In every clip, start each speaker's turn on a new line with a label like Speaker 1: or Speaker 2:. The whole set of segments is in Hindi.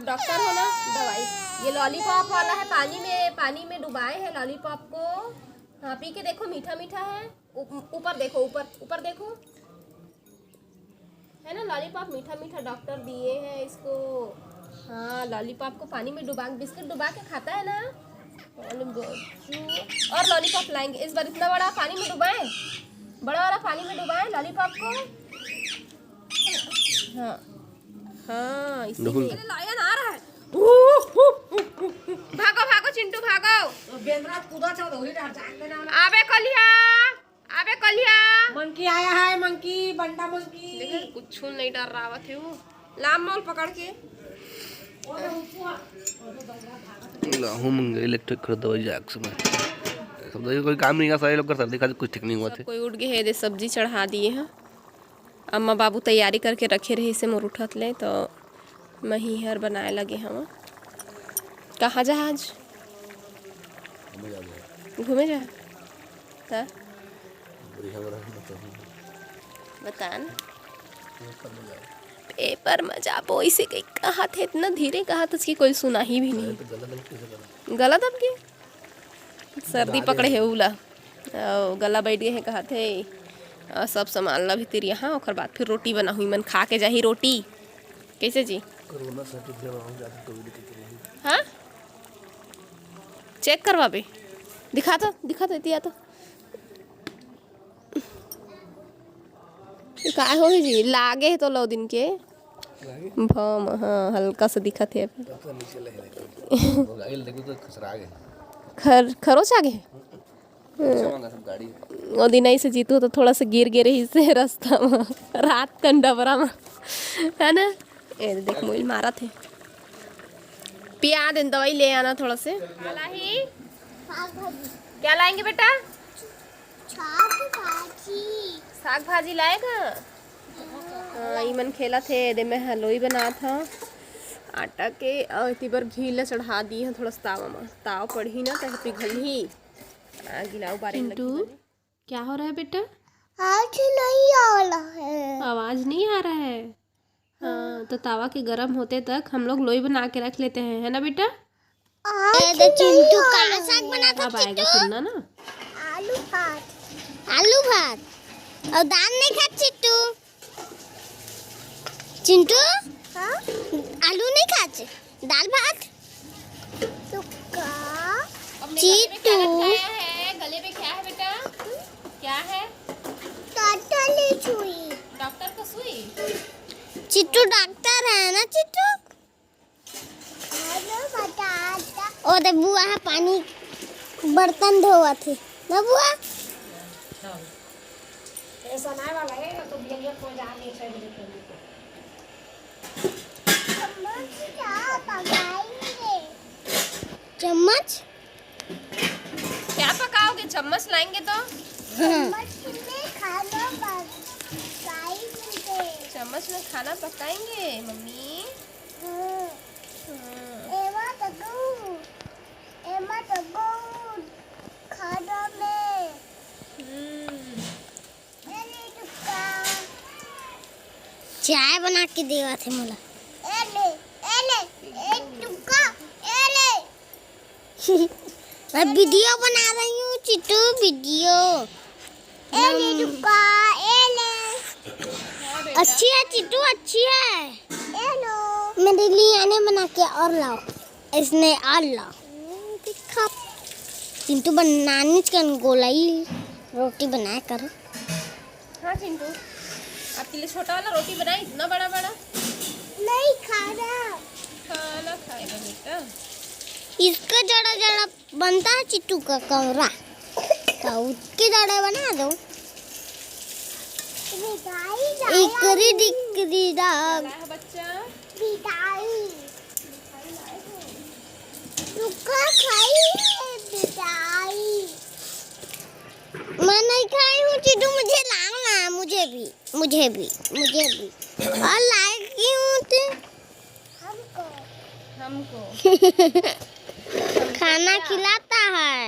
Speaker 1: आप डॉक्टर हो ना, दवाई ये लॉलीपॉप वाला है, पानी में डुबाए हैं लॉलीपॉप को। हाँ पी के देखो, मीठा मीठा है। ऊपर देखो, ऊपर देखो, है ना लॉलीपॉप मीठा मीठा, डॉक्टर दिए हैं इसको। हाँ लॉलीपॉप को पानी में डुबा, बिस्किट डुबा के खाता है ना। और लॉलीपॉप लाएंगे इस बार, इतना बड़ा पानी में डुबाएं, बड़ा वाला पानी में डुबाएं लॉलीपॉप को। हाँ हाँ इसीलिए लायन आ रहा है। भागो भागो चिंटू भागो। आबे कलिया, आबे कलिया।
Speaker 2: मंकी आया है, मंकी, बंडा मंकी।
Speaker 1: कुछ नहीं डर रहा थे वो। लाम मोल पकड़ के
Speaker 3: इलेक्ट्रिक कर दो जैक्स में। सब देखिए कोई काम नहीं का, सारे लोग कर सर्दी खाते कुछ ठीक नहीं हुआ थे।
Speaker 1: कोई उठ गए है, सब्जी चढ़ा दिए हैं। अम्मा बाबू तैयारी करके रखे रहे से मोर उठत ले तो महीहर बनाए लगे हम। कहाँ जा आज घूमे जा बता न पेपर में जा इसे कहीं कहा थे, इतना धीरे कहा था उसकी कोई सुना ही भी नहीं। गलत अब की सर्दी पकड़े है उला, गला बैठ गए हैं कहा थे। सब सामान ला भीतर यहाँ, और बाद फिर रोटी बना हुई, मन खा के जाही रोटी। कैसे जी हाँ चेक करवाबे, दिखा तो इतिया तो काय हो जी लागे है तो लो दिन के भम। हाँ हल्का सा दिखा थे खरोच आगे वो दिन ऐसे जीतू तो थोड़ा सा गिर गिर ही से रास्ता में रात का डबरा में, है ना। ये देख मोइल मारा थे। पिया दिन दवाई ले आना थोड़ा से। क्या लाएंगे बेटा? साग भाजी लाएगा। ईमन खेला थे दे में हलवाई बना था आटा के, इतनी बार घी ला चढ़ा दी है थोड़ा तावा में, ताव पड़ी ना तो पिघल ही गिलाव बारे। चिंटू क्या हो रहा है बेटा?
Speaker 4: आज नहीं आ रहा है,
Speaker 1: आवाज नहीं आ रहा है। हाँ तो तावा के गरम होते तक हम लोग लोई बना के रख लेते हैं, है ना बेटा।
Speaker 4: चिंटू का साग बना था।
Speaker 1: अब आएगा सुनना ना।
Speaker 4: आलू भात और दाल नहीं खा चिंटू। चिंटू हाँ? आलू नहीं खाते, दाल भात। चिंटू
Speaker 1: गले में क्या है बेटा? क्या है? डॉक्टर को सुई।
Speaker 4: चिट्टू डॉक्टर है ना चिट्टू। ओ दे बुआ है, पानी बर्तन धोवा थे ना बुआ।
Speaker 2: ऐसा नहीं वाला है तो बिया को जा नहीं चाहिए।
Speaker 4: चम्मच
Speaker 1: क्या पकाओगे? चम्मच लाएंगे तो चम्मच में खाना पकाएंगे मम्मी।
Speaker 4: चाय बना के देवा थे मोला। मैं वीडियो बना रही हूँ चिट्टू, वीडियो। अच्छी है चिट्टू, अच्छी है। मेरे लिए आने बना के और लाओ, इसने और लाओ। चिंटू बनाने का गोलाई रोटी बनाया करो।
Speaker 1: हाँ चिंटू आपके लिए छोटा वाला रोटी बनाई, इतना बड़ा बड़ा
Speaker 4: नहीं खाना
Speaker 1: खाएगा बेटा।
Speaker 4: इसका जड़ा जड़ा बनता है चिट्टू का कमरा, तो उसके जड़ा बना दो। इकरी दिकरी दाग
Speaker 1: बच्चा
Speaker 4: मैं नहीं खाई हूँ चिट्टू, मुझे लाओ ना। मुझे भी और लाएगी हूँ
Speaker 1: हमको
Speaker 4: खाना खिलाता है।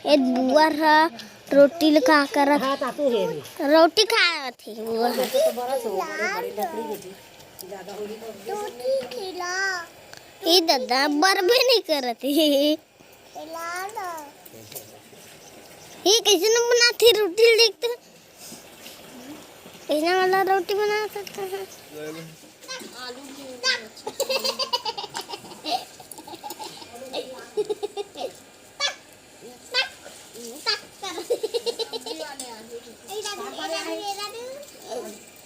Speaker 4: एक बुआ रोटी लगा कर रोटी खा थी बुआ। रोटी खिला ये दादा बर्बे नहीं करते खिला दो ये कैसे न बनाती रोटी देखते कैसे वाला रोटी बना सकते हैं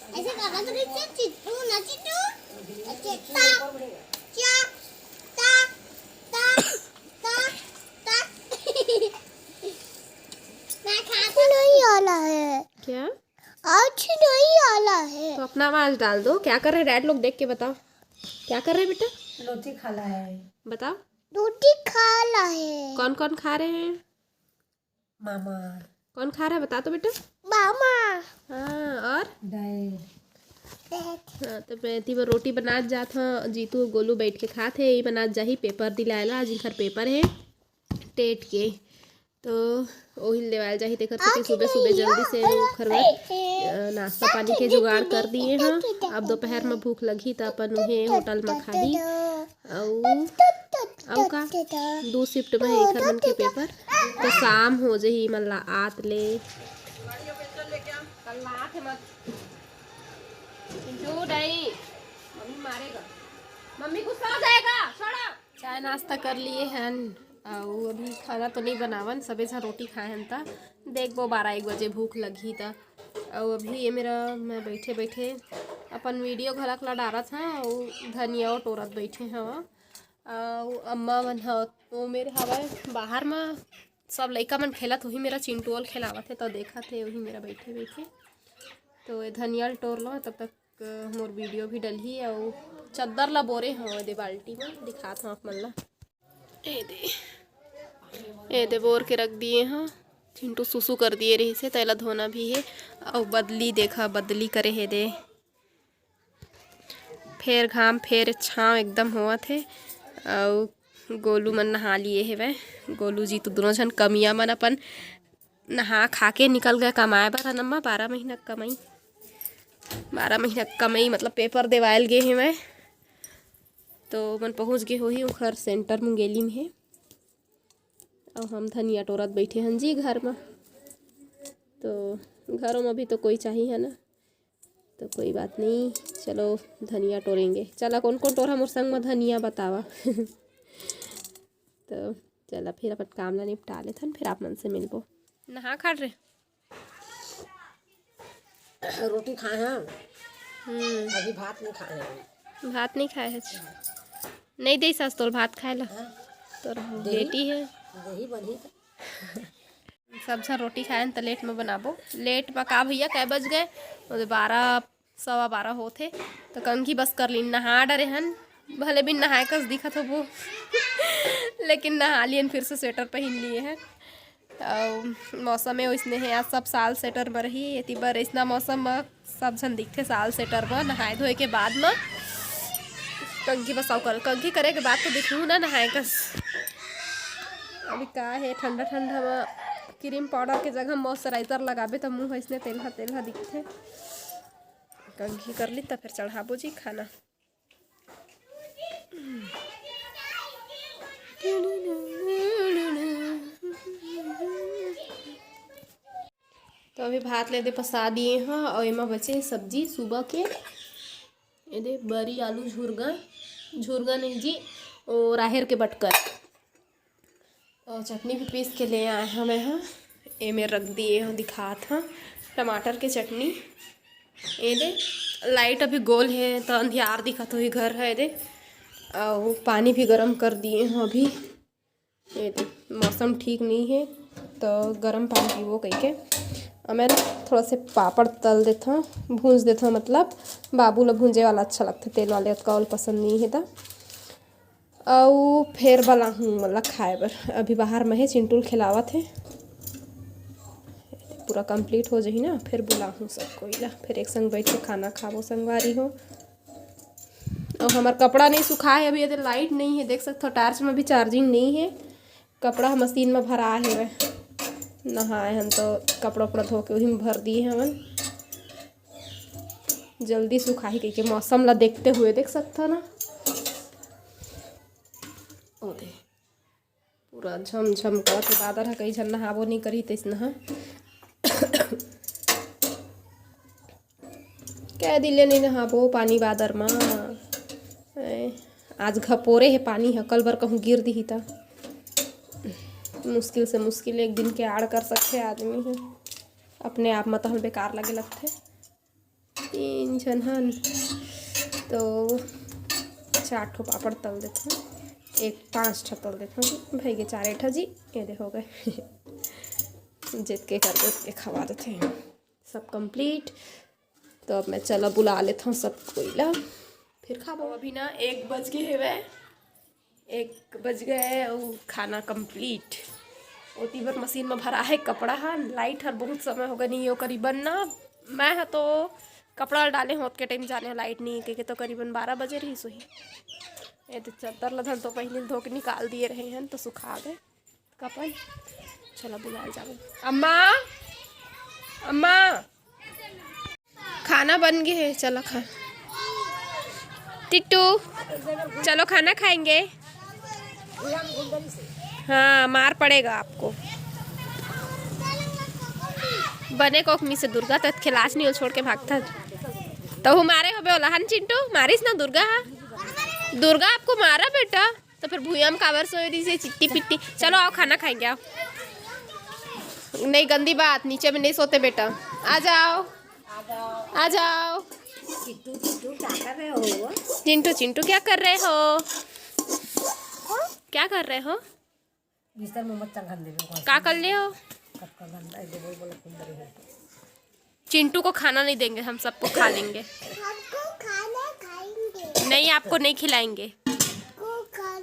Speaker 4: ऐसे करा तो रिक्शा चिट्टू ना चिट्टू अच्छा ताक चाक ताक ताक ताक ताक मैं खाता नहीं आला है
Speaker 1: क्या?
Speaker 4: आज नहीं आला है
Speaker 1: तो अपना आवाज डाल दो। क्या कर रहे डैड लोग, देख के बताओ क्या कर रहे बेटा,
Speaker 2: रोटी खाला है
Speaker 1: बताओ।
Speaker 4: रोटी खाला है
Speaker 1: कौन कौन खा रहे हैं?
Speaker 2: मामा
Speaker 1: कौन खा रहा है बता तो बेटा।
Speaker 4: मामा
Speaker 1: हाँ और
Speaker 2: डैड
Speaker 1: हाँ तो बैठी वो रोटी बनात जात हाँ, जीतू और गोलू बैठ के खाते ही बनात जाही पेपर दिलायला। आज इनकर पेपर है टेट के, तो वही लेवाल जाही। तेकर से सुबह सुबह जल्दी से घर में नाश्ता पानी के जुगाड़ कर दिए हाँ। अब दोपहर में भूख लगी तो अपन उन्हें होटल में खाही। और का 2 शिफ्ट में है घर मन के पेपर, तो शाम हो जही मल्ला आत ले मम्मी मारेगा, मम्मी गुस्सा आ जाएगा। छोड़ो। चाय नाश्ता कर लिए हैं और अभी खाना तो नहीं बनावन, सबे सा रोटी खाए हैं ता देखबो 12-1 बजे भूख लगी था। और अभी ये मेरा मैं बैठे बैठे अपन वीडियो घलक ला डारा था और धनिया और टोरत बैठे हैं और अम्मा मन ह वो मेरे हवा बाहर में सब लड़का मन खेलत, वही मेरा चिंटूअल खेलावत है तो देखा थे वही मेरा बैठे बैठे। तो ये धनिया टोर लो तब तक मोर वीडियो भी डली और चद्दर ला बोरे हाँ दे बाल्टी में दिखात हूँ आप मन ला। ए दे बोर के रख दिए हाँ। चिंटू सुसु कर दिए रही से तैला धोना भी है और बदली देखा बदली करे है दे, फेर घाम फेर छाँव एकदम हुआ थे। और गोलू मन नहा लिए है वह गोलू जी तो दोनों जन कमिया मन अपन नहा खा के निकल गए कमाए बर नम्मा 12 महीना कमाई 12 महीना कमाई मतलब पेपर देवायल गए हैं मैं, तो मन पहुँच गए हो ही घर सेंटर मुंगेली में है। और हम धनिया टोरत बैठे हैं जी घर में, तो घरों में भी तो कोई चाहिए है ना, तो कोई बात नहीं चलो धनिया टोरेंगे। चला कौन कौन टोरा मोर संग में धनिया बतावा तो चला फिर अपन काम ला निपटा लेते हैं, फिर आप मन से मिलबो। नहा खा रहे
Speaker 2: रोटी खाए हैं अभी भात नहीं खाए हैं।
Speaker 1: भात नहीं खाए है नहीं दे सास तोर भात खाए ला तोर बेटी है
Speaker 2: दही बनी
Speaker 1: सब झन रोटी खाए तो लेट में बनाबो। लेट में का भैया कै बज गए 12 सवा 12 होते तो कंघी बस कर ली नहा डरे हन, भले भी नहाए कस दिखत हो वो लेकिन नहा लियन फिर से स्वेटर पहन लिए हैं। और मौसम में वैसने है आज सब साल स्वेटर में रही ये बर ऐसा मौसम में सब झन दिखते साल स्वेटर में नहाए धोए के बाद में कंघी बसाओ कर कंघी करे के बाद तो दिखूँ ना नहाए कस। अभी का है ठंडा ठंडा में क्रीम पाउडर के जगह मॉइस्चराइजर लगाबे तो मुँह ऐसने तेलहा तेलहा दिखते। कंघी कर ली तो फिर चढ़ाबो जी खाना। तो अभी भात ले दे पसा दिए हाँ और एमा बचे सब्जी सुबह के ये दे बरी आलू झुरगा नहीं जी और राहेर के बटकर और चटनी भी पीस के ले आए हैं मैं हाँ ए में रख दिए हाँ दिखात हाँ टमाटर के चटनी। ये दे लाइट अभी गोल है तो अंधियार दिखत हो ही घर है दे और पानी भी गर्म कर दिए हैं अभी। ये दे मौसम ठीक नहीं है तो गर्म पानी पीवो कह के मैं थोड़ा से पापड़ तल देता हूँ भूंज देता हूँ, मतलब बाबू ला भूंजे वाला अच्छा लगता है तेल वाले का पसंद नहीं है तो और फिर वाला हूँ मतलब खाए बर। अभी बाहर में है चिंटूल खिलावा थे पूरा कंप्लीट हो जाही ना फिर बुला हूँ सबको ला फिर एक संग बैठ के खाना खाबो संगवारी हो। और हमारा कपड़ा नहीं सुखा है अभी, यदि लाइट नहीं है देख सकते हो टार्च में भी चार्जिंग नहीं है, कपड़ा मशीन में भरा है वह नहाए हम तो कपड़ा उपड़ा धो के वही में भर दिए हैं हमन। जल्दी सुखाही के मौसम ला देखते हुए देख सकता ना। ओ दे पूरा झमझम करत बादर है, कई झन नहाबो नहीं करी तेस नहा कह दिले नहीं नहाबो पानी बादर माँ। आज घपोरे है पानी है, कल बर कहूँ गिर दी था। मुश्किल से मुश्किल एक दिन के आड़ कर सकते आदमी है, अपने आप में तो बेकार लगे लगते। 3 जन हन तो 4 ठो पापड़ तल देते हैं, एक 5 ठो तल देते हैं भाई के 4 ठा जी ये दे हो गए जित के कर दे खवा देते हैं सब कंप्लीट। तो अब मैं चला बुला लेता हूँ सब कोई ला फिर खाबो। अभी ना 1 बज गए है, 1 बज गए और खाना कंप्लीट। ओती बार मशीन में भरा है कपड़ा है, लाइट हर बहुत समय हो गया नहीं हो करीबन ना। मैं है तो कपड़ा डाले होत के टाइम जाने लाइट नहीं के तो करीबन 12 बजे रही सोही। ये तो चादर लधन तो पहले धो के निकाल दिए रहे हैं तो सुखा गए कपड़। चलो बुलाए जाओ। अम्मा अम्मा खाना बन गया है, चलो खा। टिट्टू चलो खाना खाएंगे। हाँ मार पड़ेगा आपको। बने को मी से दुर्गा तक खिलास नहीं हो छोड़ के भागता तो हमारे हो बेला हन चिंटू मारिस ना दुर्गा। दुर्गा आपको मारा बेटा तो फिर भूया में काबर सोए दी से चिट्टी पिट्टी। चलो आओ खाना खाएंगे आओ। नहीं गंदी बात, नीचे में नहीं सोते बेटा। आ जाओ आ जाओ।
Speaker 2: चिट्टू चिट्टू क्या कर रहे हो?
Speaker 1: चिंटू चिंटू क्या कर रहे हो? क्या कर रहे हो?
Speaker 2: बिस्तर में मत चंगन दे दो।
Speaker 1: क्या कर ले हो?
Speaker 2: कब का गंदा है जो बोला सुंदर है।
Speaker 1: चिंटू को खाना नहीं देंगे, हम सबको खा लेंगे।
Speaker 4: हमको खाना खाएंगे।
Speaker 1: नहीं आपको नहीं खिलाएंगे।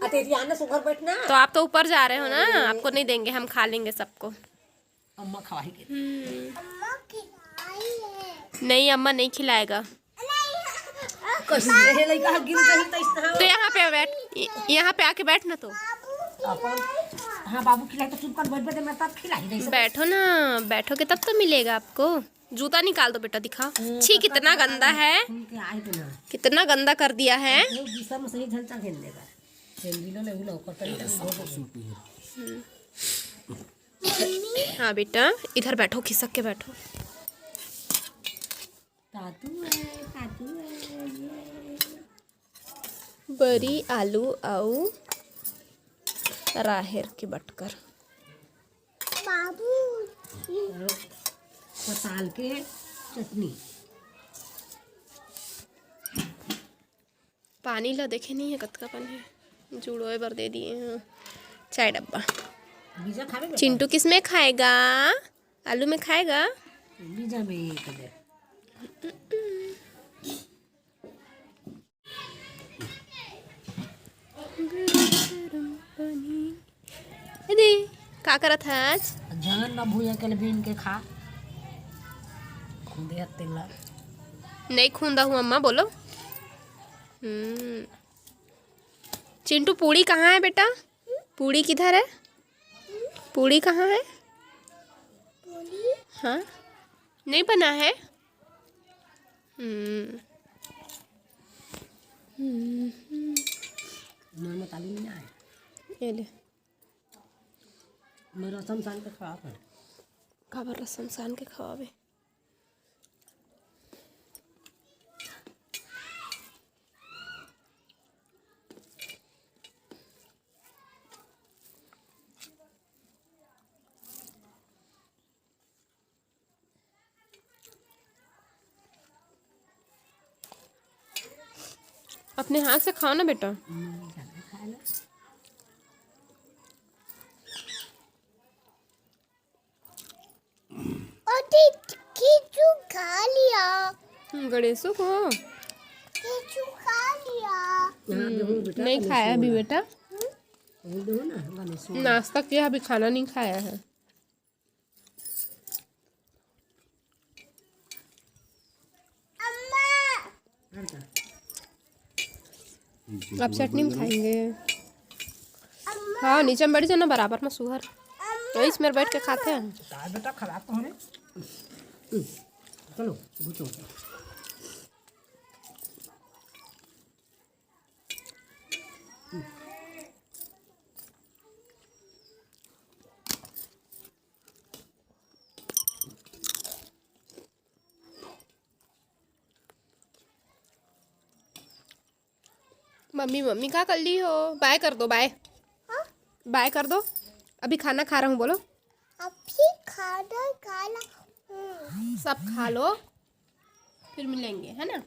Speaker 2: तेरी आने सुगर बैठना।
Speaker 1: तो आप तो ऊपर जा रहे हो ना, आपको नहीं देंगे, हम खा लेंगे सबको।
Speaker 2: अम्मा खवाएगी।
Speaker 4: अम्मा खिलाई है।
Speaker 1: नहीं अम्मा नहीं खिलाएगा।
Speaker 2: कैसे रहे लइका गिर गई त इस तरह।
Speaker 1: तो यहाँ पे बैठ, यहाँ पे आके बैठ ना। तो
Speaker 2: अपन हाँ बाबू खिलाए तो चुप कर बैठ बैठ मैं तब खिलाई नहीं।
Speaker 1: बैठो ना, बैठोगे तब तो मिलेगा आपको। जूता निकाल दो बेटा, दिखा। छी कितना गंदा है,
Speaker 2: के आए तो ना
Speaker 1: कितना गंदा कर दिया है।
Speaker 2: वो बिस्तर में सही झलचा खेल देगा। सेंडिलो ले उलो करता ही।
Speaker 1: हाँ बेटा इधर बैठो, खिसक के बैठो।
Speaker 2: तातू है
Speaker 1: बड़ी आलू आऊ राहेर की बटकर।
Speaker 4: बाबू
Speaker 2: पताल के चटनी।
Speaker 1: पानी ला देखे नहीं है कतका पानी है, जुड़ोए बर दे दिए हैं चाय डब्बा।
Speaker 2: बीजा खावे बेटा।
Speaker 1: चिंटू किस में खाएगा? आलू में खाएगा?
Speaker 2: बीजा में एक दे।
Speaker 1: अरे का करत है आज?
Speaker 2: जहन ना भूया के बीन के खा खुदे हत्ते ला।
Speaker 1: नहीं खूंदा हूँ अम्मा बोलो। चिंटू पूड़ी कहाँ है बेटा? पूड़ी किधर है? पूड़ी कहाँ है? हाँ नहीं बना है।
Speaker 2: मानो ताली नहीं आए।
Speaker 1: ये ले
Speaker 2: मेरा शमशान के खा कर
Speaker 1: खबर रसम सान के खवावे। अपने हाथ से खाओ ना बेटा।
Speaker 4: खींचू खा लिया।
Speaker 1: गणेशों को
Speaker 4: खींचू खा लिया।
Speaker 1: नहीं खाया अभी बेटा,
Speaker 2: दो ना गणेश।
Speaker 1: नाश्ता किया अभी खाना नहीं खाया है। आप चटनी में खाएंगे? हाँ नीचे में बैठ जाना बराबर में सुहर, तो इसमें बैठ के खाते हैं।
Speaker 2: बेटा खराब तो होने। चलो घुसो।
Speaker 1: मम्मी मम्मी क्या कर ली हो? बाय कर दो, बाय बाय कर दो। अभी खाना खा रहा हूँ बोलो।
Speaker 4: अभी खाना खाना
Speaker 1: सब खा लो फिर मिलेंगे, है ना।